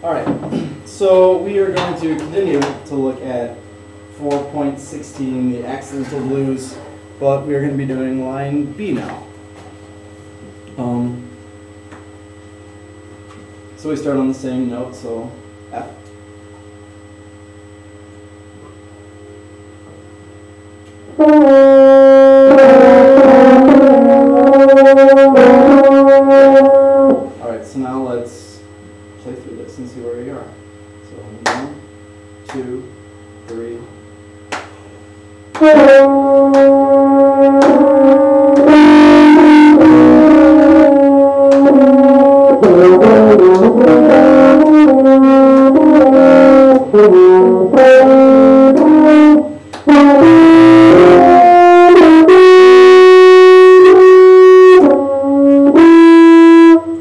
All right, so we are going to continue to look at 4.16, the accidental blues, but we are going to be doing line B now. So we start on the same note, so F. Alright, so now let's play through this and see where we are. So 1, 2, 3.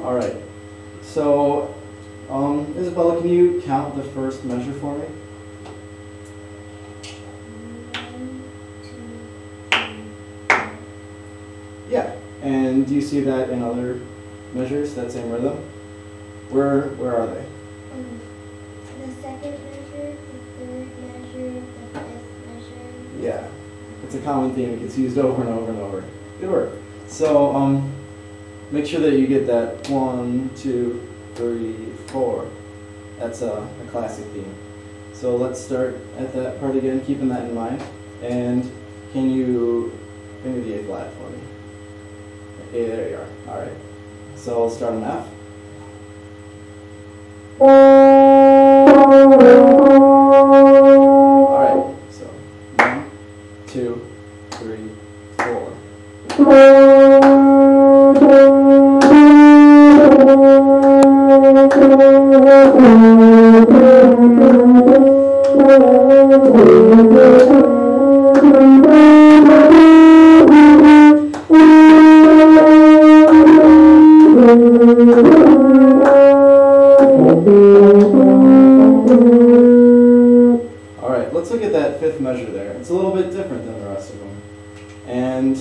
Alright, so Isabella, can you count the first measure for me? 1, 2, 3. Yeah, and do you see that in other measures, that same rhythm? Where are they? The second measure, the third measure, the fifth measure. Yeah, it's a common theme. It gets used over and over and over. Good work. So make sure that you get that 1, 2, 3, 4. That's a classic theme. So let's start at that part again, keeping that in mind. And can you bring me the A flat for me? Okay, there you are. All right. So I'll start on F. All right. So 1, 2, 3, 4. Alright, let's look at that fifth measure there. It's a little bit different than the rest of them. And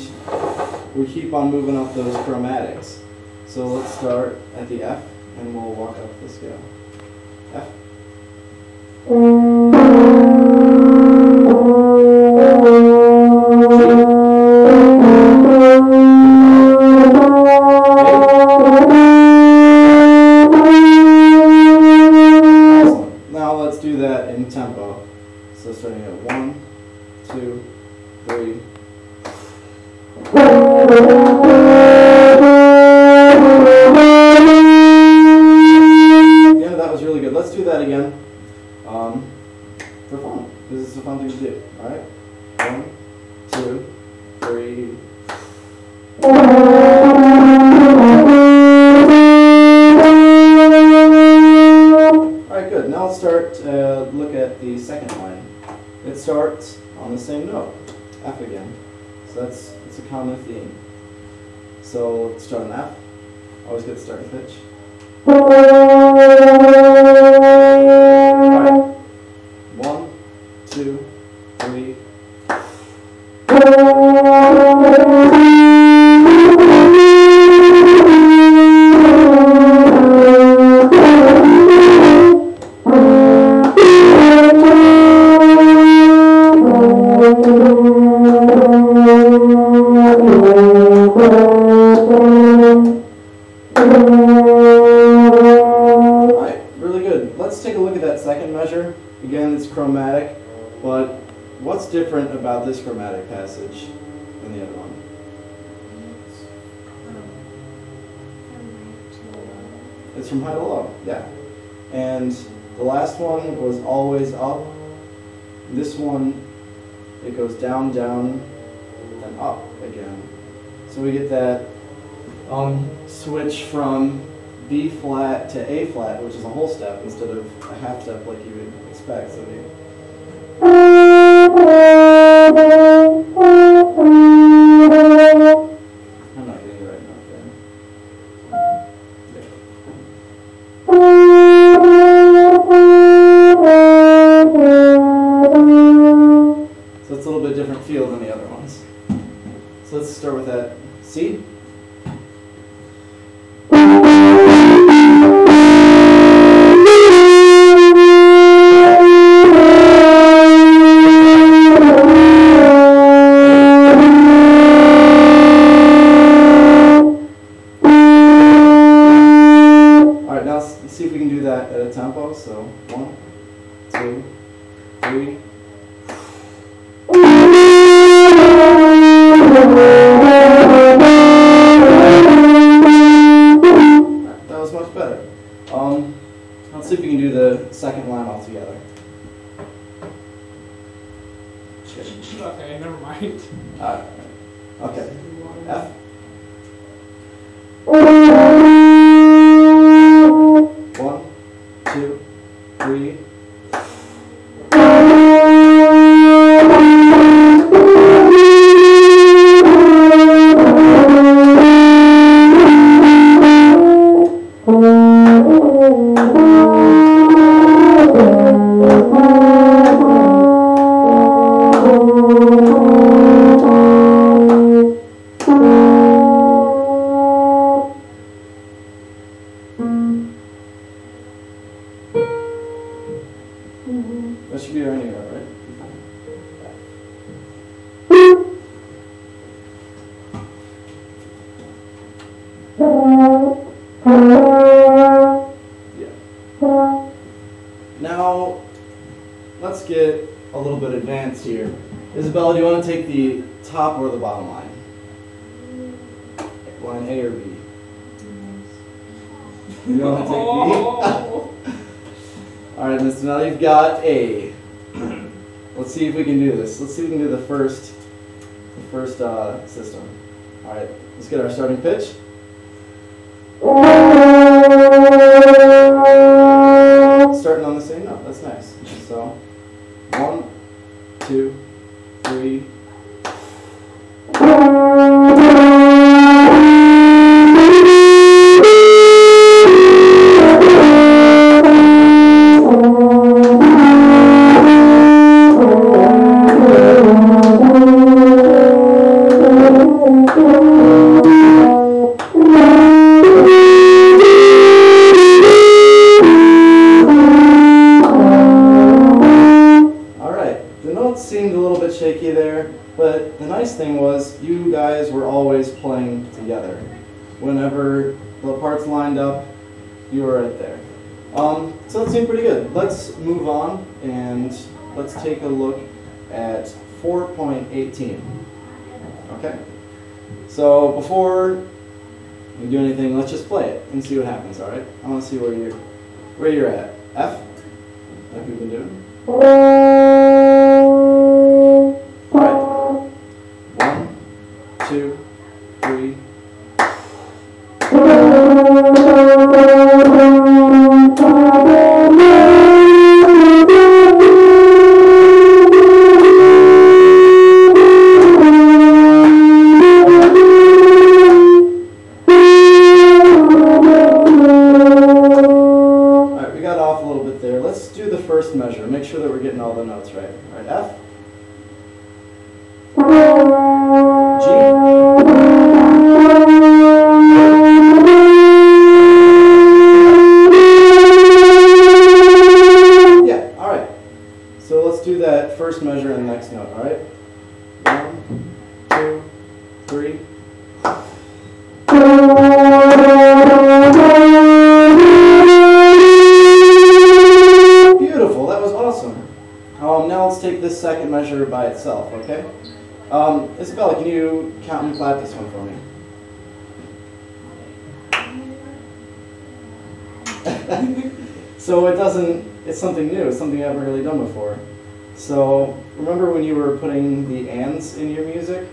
we keep on moving up those chromatics. So let's start at the F and we'll walk up the scale. F. Now let's do that in tempo. So starting at 1, 2, 3. Yeah, that was really good. Let's do that again for fun. This is a fun thing to do. All right? 1, 2, 3. Alright, good. Now let's start look at the second line. It starts on the same note, F again. So it's a common theme. So let's start on F. Always good starting pitch. Alright. 1, 2, 3. Alright, really good. Let's take a look at that second measure. Again, it's chromatic, but what's different about this chromatic passage than the other one? It's from high to low, yeah. And the last one was always up. This one, it goes down, down, then up again. So we get that switch from B flat to A flat, which is a whole step instead of a half step like you would expect. So I'm not getting it right enough there. So it's a little bit different feel than the other ones. So let's start with that C. we can do that at a tempo. So 1, 2, 3. That was much better. Let's see if we can do the second line all together. Okay, never mind. Okay. F. 1, 2, 3. That should be right here, right? Yeah. Now, let's get a little bit advanced here. Isabella, do you want to take the top or the bottom line? Line A or B? You want to take B? All right, Mr. Now you've got A. Let's see if we can do this. Let's see if we can do the first system. All right, let's get our starting pitch. Starting on the same note. That's nice. So, 1, 2, 3. Seemed a little bit shaky there, but the nice thing was you guys were always playing together. Whenever the parts lined up, you were right there. So it seemed pretty good. Let's move on and let's take a look at 4.18. Okay? So before we do anything, let's just play it and see what happens, alright? I want to see where you're at. F, like we've been doing. Alright. 1, 2, 3. Alright, we got off a little bit there. Let's do the first measure. Make sure that we're getting all the notes right. Alright, F. G. Yeah, alright. So let's do that first measure and the next note, alright? 1, 2, 3. Beautiful, that was awesome. Now let's take this second measure by itself, okay? Isabella, can you count and clap this one for me? So it's something new, it's something I haven't really done before. So remember when you were putting the ands in your music?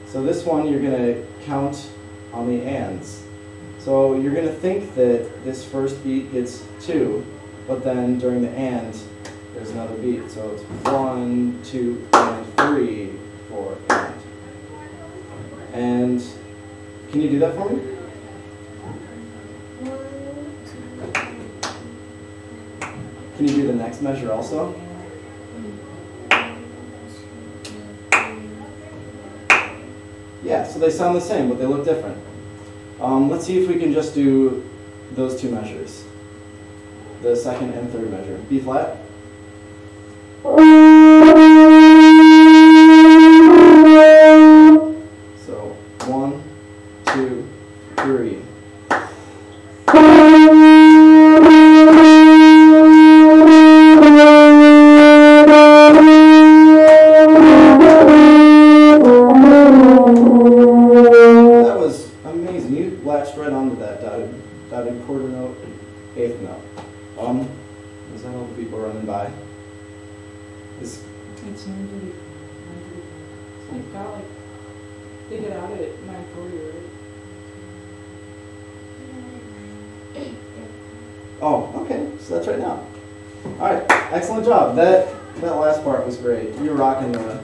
So this one you're going to count on the ands. So you're going to think that this first beat gets 2, but then during the and, there's another beat. So it's 1, 2, and 3, 4, and. And can you do that for me? 1, 2. Can you do the next measure also? Yeah, so they sound the same, but they look different. Let's see if we can just do those two measures. The second and third measure. B flat. So 1, 2, 3. latched right onto that dotted quarter note and eighth note. There's a couple people running by. Is It's 9:35. So you've got like, they get out at 9:40, right? oh, okay, so that's right now. All right, excellent job. That last part was great. You're rocking the